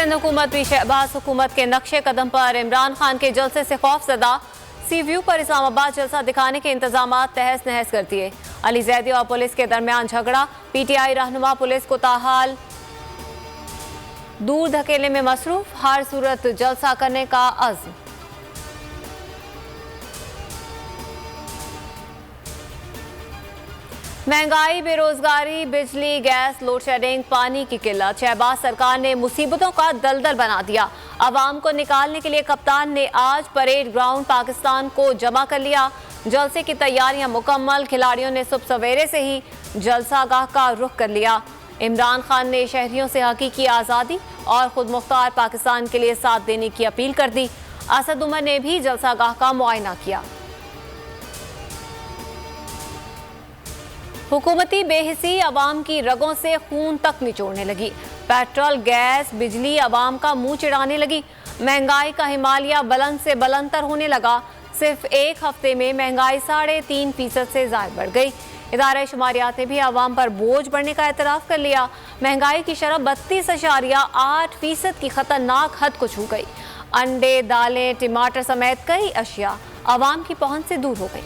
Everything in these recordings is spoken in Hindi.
सिंध हुकूमत भी शहबाज हुकूमत के नक्शे कदम पर इमरान खान के जलसे से खौफजदा। सी व्यू पर इस्लामाबाद जलसा दिखाने के इंतजाम तहस नहस कर दिए। अली जैदी और पुलिस के दरमियान झगड़ा। पीटीआई रहनुमा पुलिस को ताहाल दूर धकेलने में मसरूफ। हर सूरत जलसा करने का अज़्म। महंगाई, बेरोजगारी, बिजली, गैस, लोड शेडिंग, पानी की किल्लत। शहबाज सरकार ने मुसीबतों का दलदल बना दिया। आवाम को निकालने के लिए कप्तान ने आज परेड ग्राउंड पाकिस्तान को जमा कर लिया। जलसे की तैयारियां मुकम्मल। खिलाड़ियों ने सुबह सवेरे से ही जलसागाह का रुख कर लिया। इमरान खान ने शहरियों से हकीकी आज़ादी और खुद मुख्तार पाकिस्तान के लिए साथ देने की अपील कर दी। असद उमर ने भी जलसागाह का मुआयना किया। हुकूमती बेहिसी अवाम की रगों से खून तक निचोड़ने लगी। पेट्रोल, गैस, बिजली अवाम का मुंह चिढ़ाने लगी। महंगाई का हिमालय बुलंद से बुलंदतर होने लगा। सिर्फ एक हफ्ते में महंगाई 3.5% से ज्यादा बढ़ गई। इदारे शुमारियात ने भी अवाम पर बोझ बढ़ने का एतराफ़ कर लिया। महंगाई की शरह 32.8% की खतरनाक हद को छू गई। अंडे, दालें, टमाटर समेत कई अशिया अवाम की पहुंच से दूर हो गई।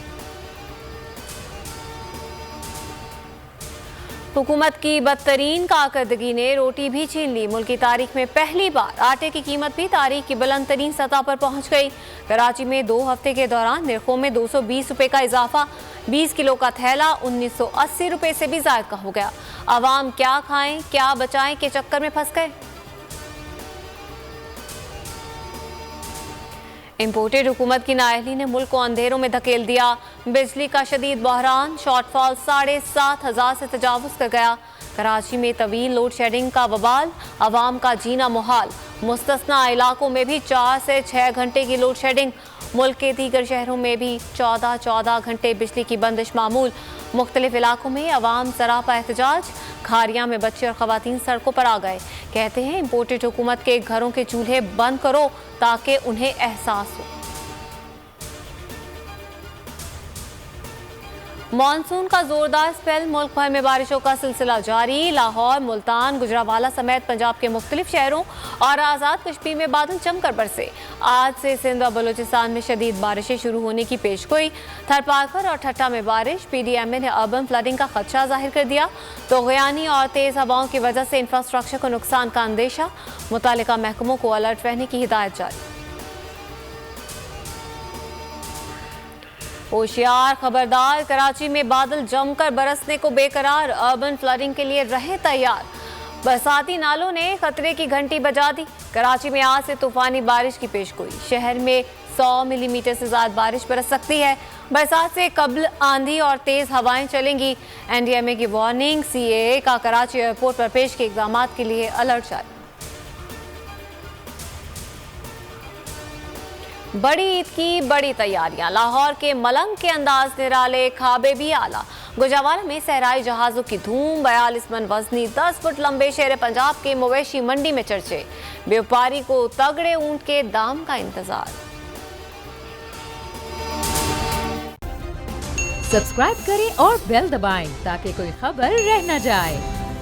हुकूमत की बदतरीन कारकर्दगी ने रोटी भी छीन ली। मुल्क की तारीख में पहली बार आटे की कीमत भी तारीख की बुलंद तरीन सतह पर पहुंच गई। कराची में 2 हफ्ते के दौरान निर्खों में 220 रुपए का इजाफा। 20 किलो का थैला 1980 रुपए से भी ज़ायद का हो गया। आवाम क्या खाएं क्या बचाएं के चक्कर में फंस गए। इम्पोर्टेड हुकूमत की नाअहली ने मुल्क को अंधेरों में धकेल दिया। बिजली का शदीद बहरान। शॉर्टफॉल 7,500 से तजावुज कर गया। कराची में तवील लोड शेडिंग का वबाल। अवाम का जीना मुहाल। मुस्तस्ना इलाकों में भी 4 से 6 घंटे की लोड शेडिंग। मुल्क के दीगर शहरों में भी 14 घंटे बिजली की बंदिश मामूल। मुख्तलिफ इलाकों में अवाम सरापा एहतजाज। खारियां में बच्चे और खवातीन सड़कों पर आ गए। कहते हैं इम्पोर्टेड हुकूमत के घरों के चूल्हे बंद करो ताकि उन्हें एहसास हो। मॉनसून का जोरदार स्पेल। मुल्क भर में बारिशों का सिलसिला जारी। लाहौर, मुल्तान, गुजरावाला समेत पंजाब के मुख्तलिफ शहरों और आज़ाद कश्मीर में बादल जमकर बरसे। आज से सिंध और बलूचिस्तान में शदीद बारिशें शुरू होने की पेशगोई। थरपारकर और ठट्टा में बारिश। PDMA ने अर्बन फ्लडिंग का खदशा जाहिर कर दिया। तोग़यानी और तेज़ हवाओं की वजह से इंफ्रास्ट्रक्चर को नुकसान का अंदेशा। मुतालिका महकमों को अलर्ट रहने की हिदायत जारी। होशियार, खबरदार। कराची में बादल जमकर बरसने को बेकरार। अर्बन फ्लडिंग के लिए रहे तैयार। बरसाती नालों ने खतरे की घंटी बजा दी। कराची में आज से तूफानी बारिश की पेशगोई। शहर में 100 मिलीमीटर से ज्यादा बारिश बरस सकती है। बरसात से कबल आंधी और तेज हवाएं चलेंगी। NDMA की वार्निंग। CAA का कराची एयरपोर्ट पर पेश के इक़दाम के लिए अलर्ट जारी। बड़ी ईद की बड़ी तैयारियां। लाहौर के मलंग के अंदाज निराले, खाबे भी आला। गुजरावाला में सहराई जहाजों की धूम। 42 मन वजनी 10 फुट लंबे शेर पंजाब के मवेशी मंडी में चर्चे। व्यापारी को तगड़े ऊंट के दाम का इंतजार। सब्सक्राइब करें और बेल दबाएं ताकि कोई खबर रह न जाए।